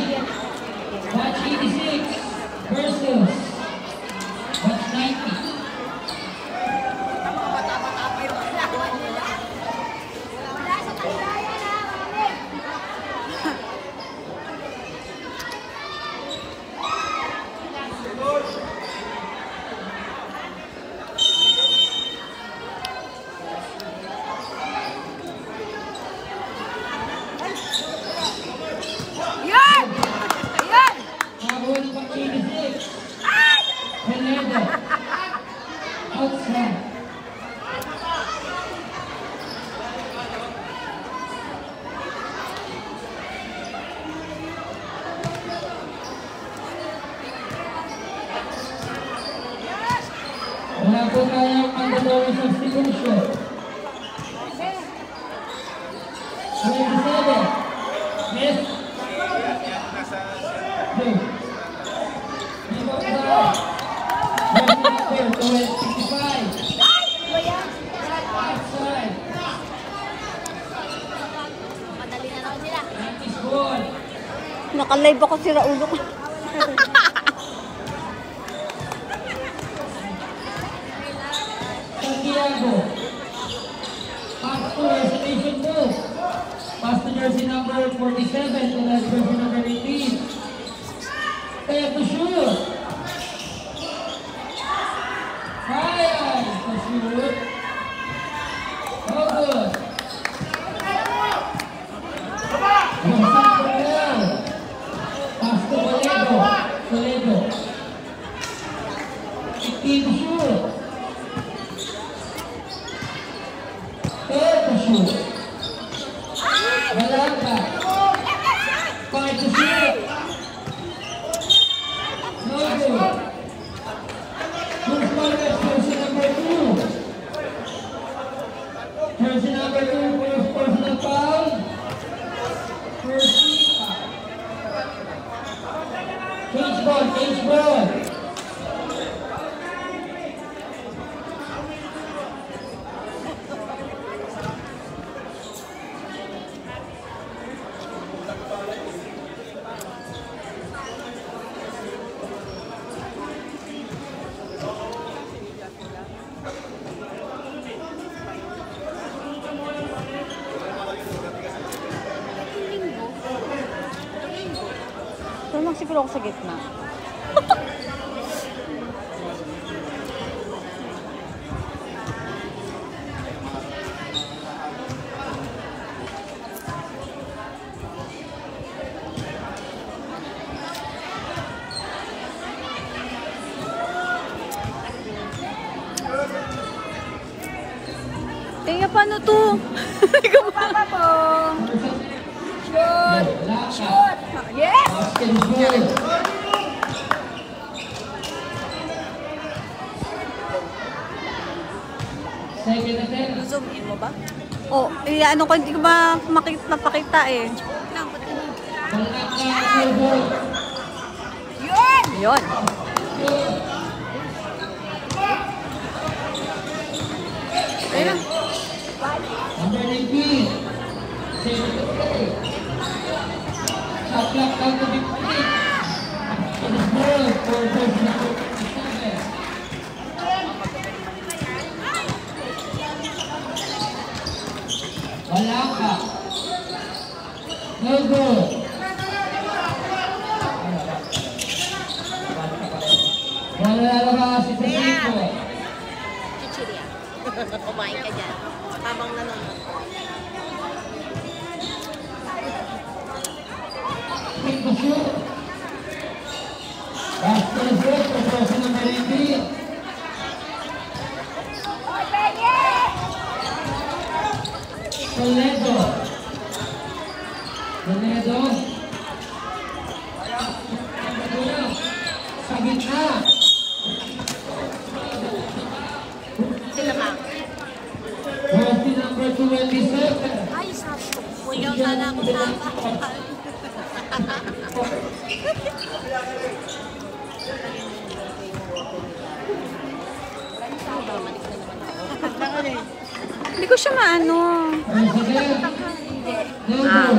Watch 86 versus Watch 90. Wala po tayong mandatory substitution. 27. Miss. 2. Naka-live ako sira ulo ko. Santiago. Pass to reservation move. Pass to jersey number 47 to jersey number 18. Kaya to shoot. Fire to shoot. Oh good. Pass to Toledo. 15 to shoot. To shoot. Wala ka. 5 to shoot. No good. First ball, jersey number 2. Jersey number 2, first personal foul. First foul. Change ball. Ito lang siguro ako sa gitna. Tingnan paano to? Papa po. Shoot! Shoot! Yes! Second attempt. Zoom in mo ba? Oh, ano ko, hindi ko ba mapakita eh. Yun! Yun. Ayun. Number 19. Second attempt. Shot clock down to 15. It is ball for jersey number 57. Wala ka. No good. Wala ka si Federico. Chichiria. Kumain ka dyan. Habang nanonood. Take the shoot. That's the shoot for person number 18. Toledo. Sa gitna. Sila ma. Jersey number 27. Ay, sabi ko. Kuyaw sana ako tama. Hindi ko siya maano. President. Hindi. No good.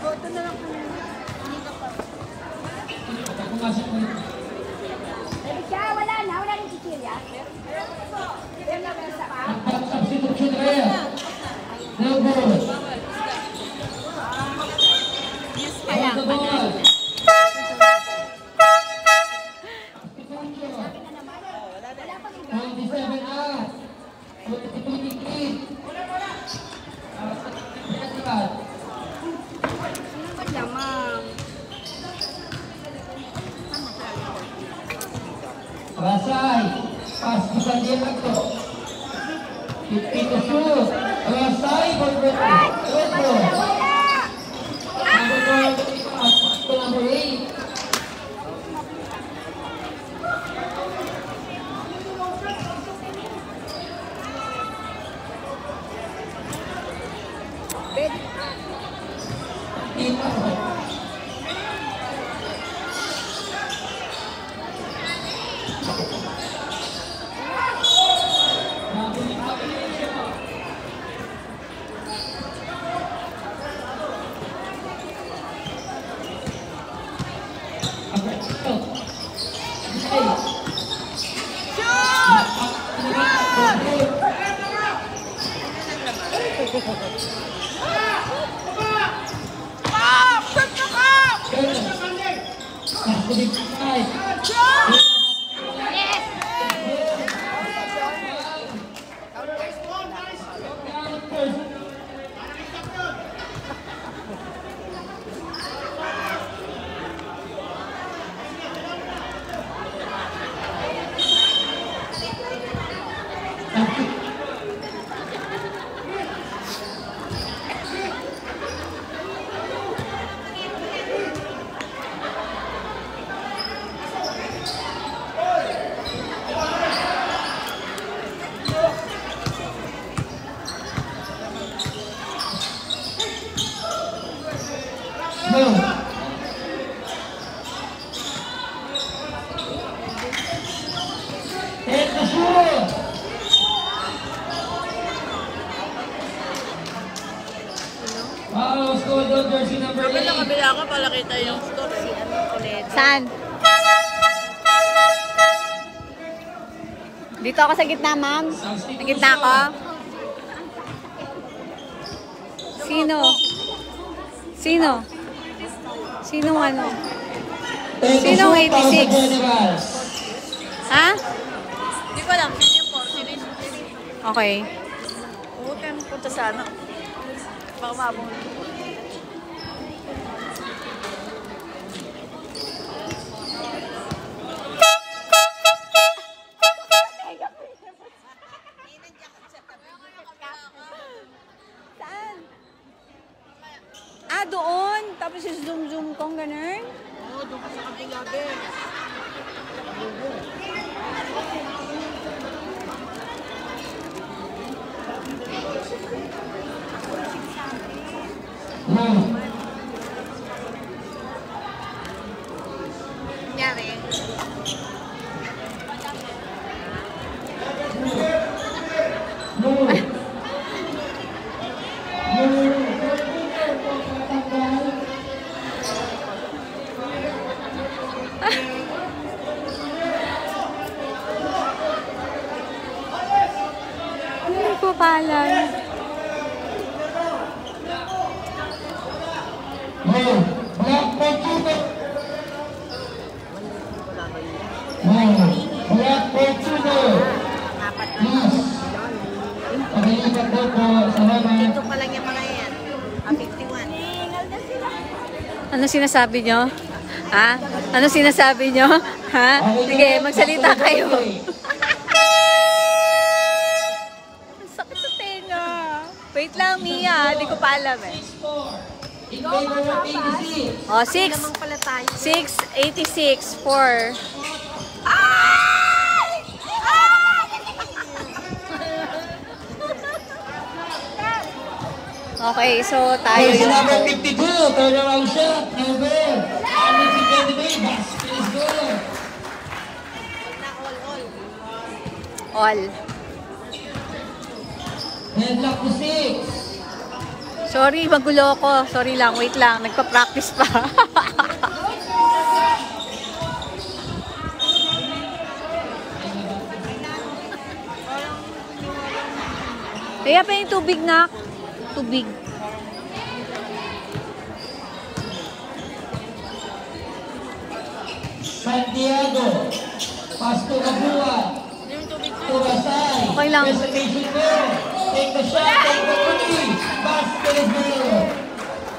Ito na lang kami. Hindi ka pa. pasok mo. Wala na yung Cecilia. Substitution rin. No goal. On the ball. 27 out. 23. Rasay. Pass to Sandiego. 50 to shoot. Rasay for Retro. Number 8. Kabila ka pala kita yung score. Si ano ulit. Saan? Dito ako sa gitna, ma'am. Sa gitna ako. Sino? Sino? Sinong ano? Sinong 86? Ha? Hindi ko alam. Yung 40. Okay. Huwag kayong punta sa ano. Baka mabong. Saan? Ah, doon. Tapos zoom kong ganun. Oo, doon ka sa kabila. Nangyari. Hindi ko pala. Ito pa lang yung mga yan. 51. Ano sinasabi nyo? Ha? Ano sinasabi nyo? Ha? Sige, magsalita kayo. Ang sakit sa tenga. Wait lang, Mia. Hindi ko pa alam eh. In favor of 86. Oh, 6. Lamang pala tayo. 686 4. Okay, so tayo Jersey yung number 52, turnaround shot, number. Ano si Benedict? Basket is good. Na all. Headlock to 6. Sorry, magulo ko. Sorry lang, wait lang. Nagpa-practice pa. Kaya pa yung tubig na. Tubig. Santiago. Pasto Kabua. Turasay. Okay lang. Presentation mo. Take the shot. Take the three. Basket is good.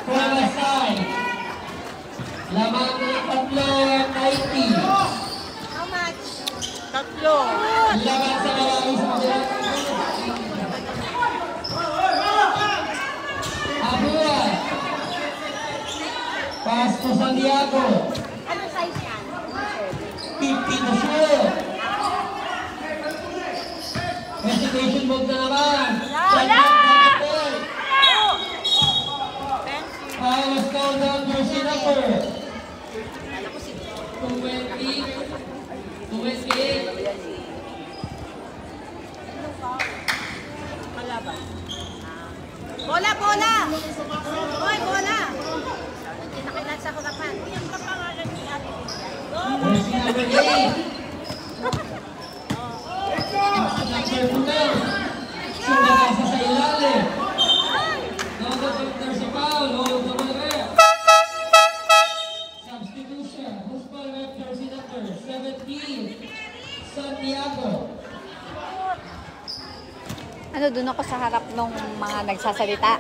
Turasay. Lamang ng tatlo at 90. How much? Tatlo. Lamang sa lalaki sa mga. Abua. Pasto Santiago. Anong size yan? 50 to shoot. Presentation move na naman. Wala! Foul is called on jersey number 20. 28. Bola, bola! Hoy, bola! Kinakailan sa hurapan. Yung kapangalan ni Ate. Jersey number 8. Number 12. Sumakasa sa ilalim. No good there's a foul. Hold the ball there. Substitution. Who's ball rep jersey number 17. Santiago. Ano, dun ako sa harap ng mga nagsasalita.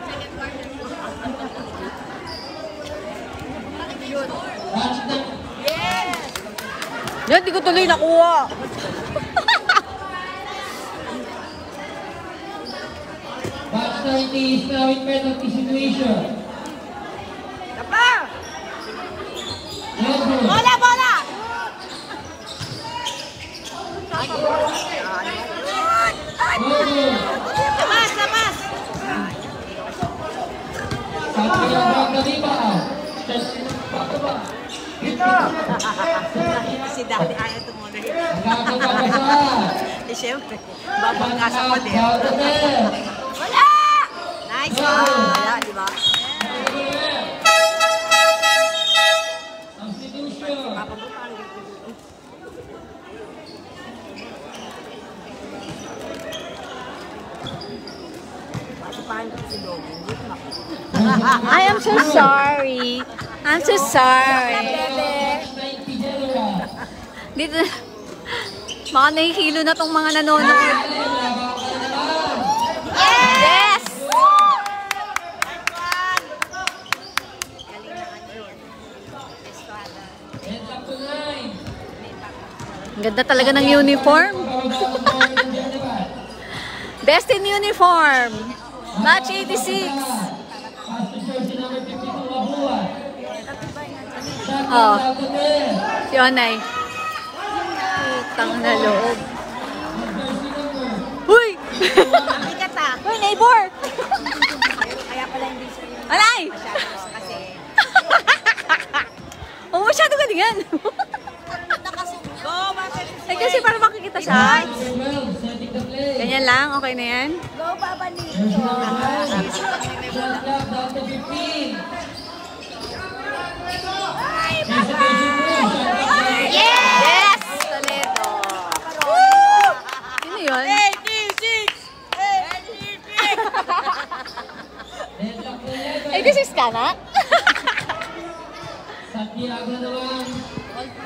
Match na. Yan, di ko tuloy nakuha. Match 90 is now in penalty situation. Tapa! No good. Bola, bola! No good. Labas, labas! Santiago ang rebound. Si Daddy ayaw tumuloy. Nakakapagasa. Eh, siyempre. Babangga sa Foul to them. Wala! Nice one! Wala, di ba? Substitution. I am so sorry. I'm so sorry. Match 90 General. Dito, mga nahihilo na tong mga nanonood. Yes! Ang ganda talaga ng uniform. Best in uniform. Match 86. Oh, si Onay. Putang na loob. Huy! Bigat ah. Huy, neighbor! Kaya pala hindi siya yung Anay! masyado kasi. Oh, masyado ka din. Go, bakit? Eh, kasi para makikita siya. Ganyan lang, okay na yan. Go, Baba Nito. Yes! Toledo! Sino yun? 86! 86 ka na? Santiago naman.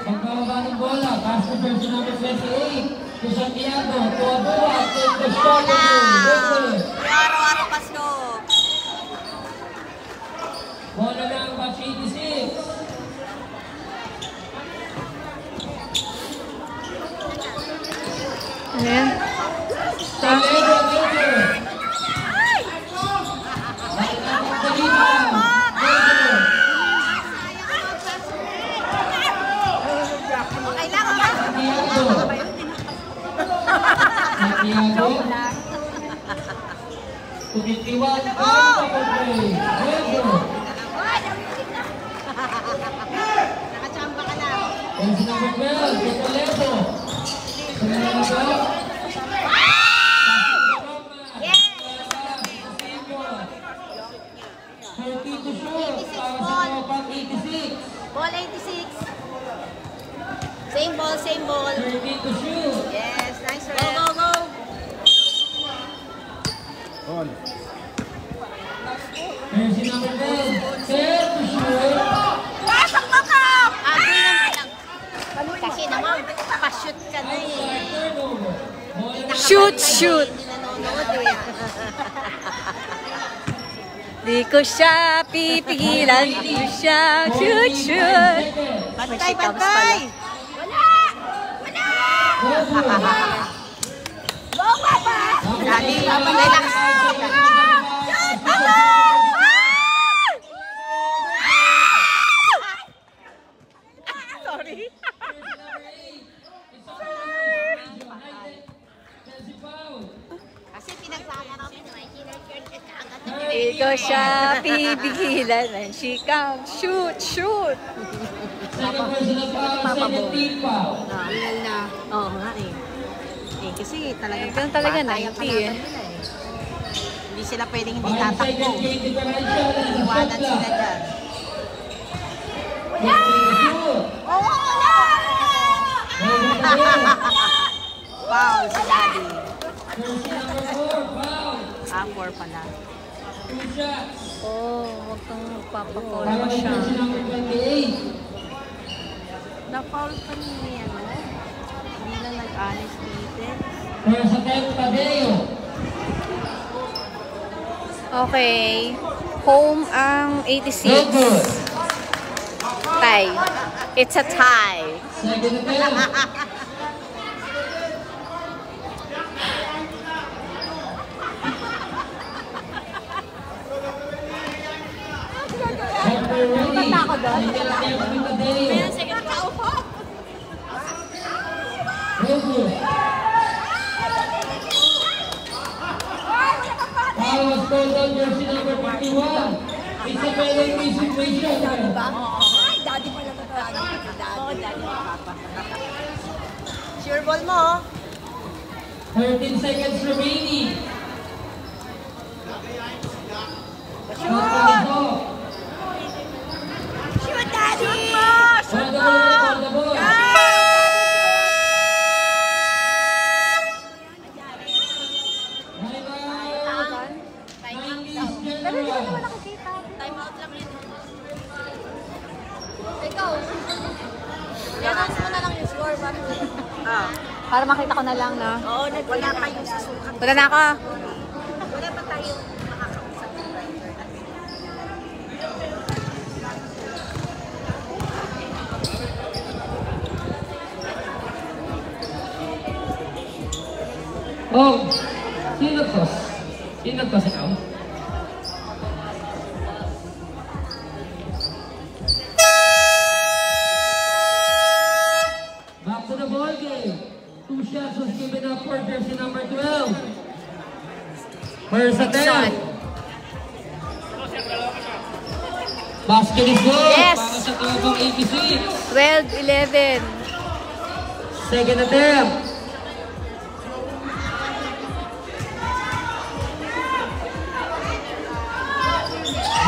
Pagbababa ng bola. Pass to person number 28. To Santiago. To Abua. Take the shot. Araw-araw pasto. Bola ng batch 86. Ano yan? Toledo. Okay lang, okay. Santiago. To 51. Nakachamba ka na. Bench number 12. To Toledo. Toledo. Yes! 30 to shoot. Para sa mga pang 86. Ball 86. Same ball, same ball. 30 to shoot. Yes, nice rep. Go, go, go. Jersey number 10. Fair to shoot. Pasok mo ka! Kasi naman, pa-shoot ka na eh. Turnover. Shoot, shoot. Hindi nanonood eh. Di ko siya pipigilan. Di ko siya shoot, shoot. Bantay, bantay! Wala! Wala! Go, Papa! Dali, relax. Sorry. Kasi pinagsama namin yung Di ko siya pipigilan. When she comes, shoot, shoot. Second personal foul, 17 foul. Final na. Oo nga eh. Kasi talagang Ganun talaga, bata yung 90 eh. kalaban nila eh. Hindi sila pwedeng hindi 5 tatakbo. seconds game differential and a shot Iwanan sila clock. dyan. Oo, wala! Foul si Daddy. Jersey number 4, foul. 4 pala. 2 shots. Oh, huwag kang magpapakol Para mo kay siya. jersey number 28. Na-foul pa niya ano? Hindi na nag-honest dito. Para sa 10, Tadeo. Okay. Home ang No 86. good. Tie. It's a tie. Second attempt. Number ready. Second attempt with Tadeo. Sige, nakaupo. No good. Foul was called on jersey number 51. It's a penalty situation. Daddy pala ito. Oo, Daddy. Papa. Sure ball mo. 13 seconds remaining. Shoot! Shoot, Daddy! Shoot mo! On the ball. Time out lang yun. Ikaw. I-announce mo na lang yung score. Para makita ko na lang, no? Oo, wala pa yung susukat. Wala na ako. Wala pa tayo makakausap ng driver. Oh, sino to? Sino to ikaw? Back to the ball game. 2 shots was given up for jersey number 12. First attempt. Basket is good. Yes. Para sa tawag 86. 12-11. Second attempt.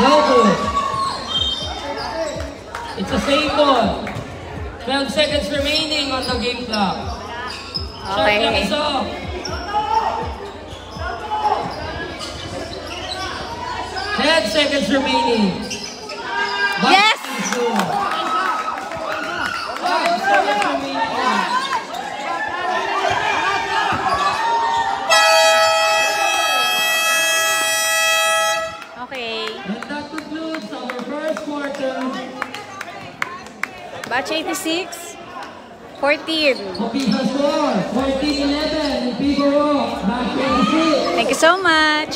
No good. It's a same ball. 12 seconds remaining on the game clock. Shot clock Okay. is off. Ten seconds remaining. Yes! Basket is good. 5 seconds remaining. Okay. And that concludes our first quarter. Batch 86. 14. Official score, 14-11 in favor of Batch 86. Thank you so much.